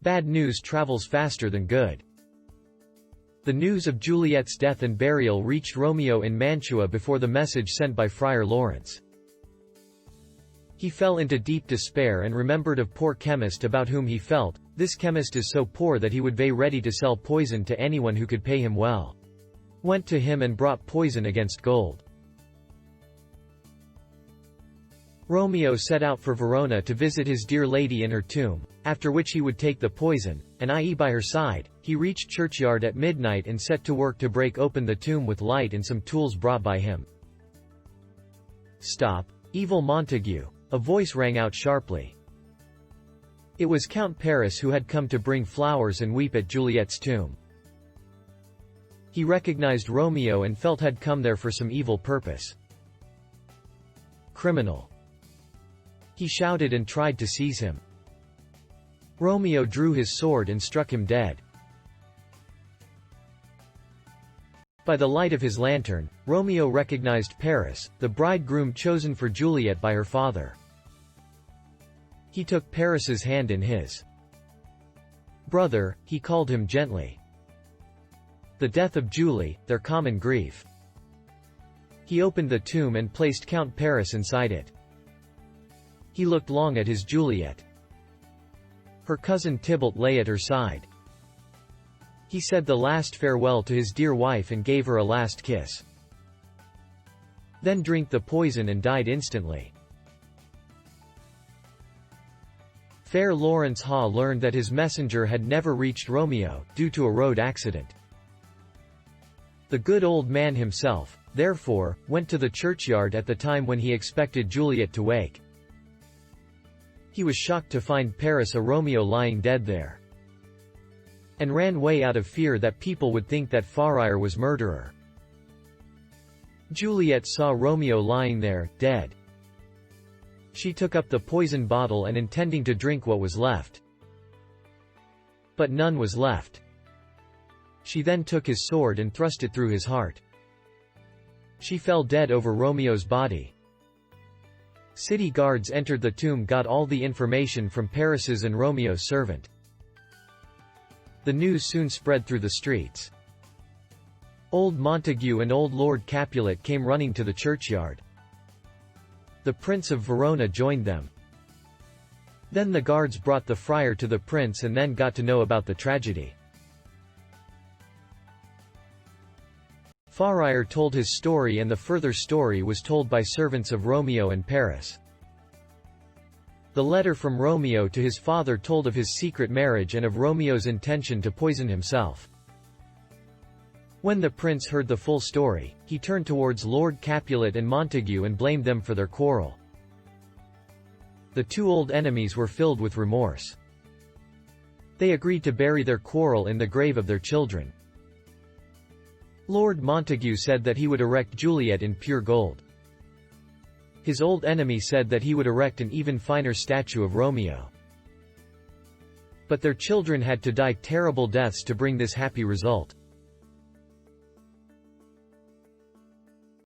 Bad news travels faster than good. The news of Juliet's death and burial reached Romeo in Mantua before the message sent by Friar Lawrence. He fell into deep despair and remembered a poor chemist about whom he felt, "This chemist is so poor that he would be ready to sell poison to anyone who could pay him well." Went to him and brought poison against gold. Romeo set out for Verona to visit his dear lady in her tomb, after which he would take the poison, and i.e. by her side, he reached churchyard at midnight and set to work to break open the tomb with light and some tools brought by him. "Stop, evil Montague," a voice rang out sharply. It was Count Paris who had come to bring flowers and weep at Juliet's tomb. He recognized Romeo and felt had come there for some evil purpose. "Criminal!" he shouted and tried to seize him. Romeo drew his sword and struck him dead. By the light of his lantern, Romeo recognized Paris, the bridegroom chosen for Juliet by her father. He took Paris's hand in his. "Brother," he called him gently. The death of Julie, their common grief. He opened the tomb and placed Count Paris inside it. He looked long at his Juliet. Her cousin Tybalt lay at her side. He said the last farewell to his dear wife and gave her a last kiss. Then drank the poison and died instantly. Fair Lawrence Haw learned that his messenger had never reached Romeo, due to a road accident. The good old man himself, therefore, went to the churchyard at the time when he expected Juliet to wake. He was shocked to find Paris and Romeo lying dead there, and ran away out of fear that people would think that Friar was murderer. Juliet saw Romeo lying there, dead. She took up the poison bottle and intending to drink what was left. But none was left. She then took his sword and thrust it through his heart. She fell dead over Romeo's body. City guards entered the tomb, got all the information from Paris's and Romeo's servant. The news soon spread through the streets. Old Montague and old Lord Capulet came running to the churchyard. The Prince of Verona joined them. Then the guards brought the friar to the prince and then got to know about the tragedy. Friar told his story and the further story was told by servants of Romeo and Paris. The letter from Romeo to his father told of his secret marriage and of Romeo's intention to poison himself. When the prince heard the full story, he turned towards Lord Capulet and Montague and blamed them for their quarrel. The two old enemies were filled with remorse. They agreed to bury their quarrel in the grave of their children. Lord Montague said that he would erect Juliet in pure gold. His old enemy said that he would erect an even finer statue of Romeo. But their children had to die terrible deaths to bring this happy result.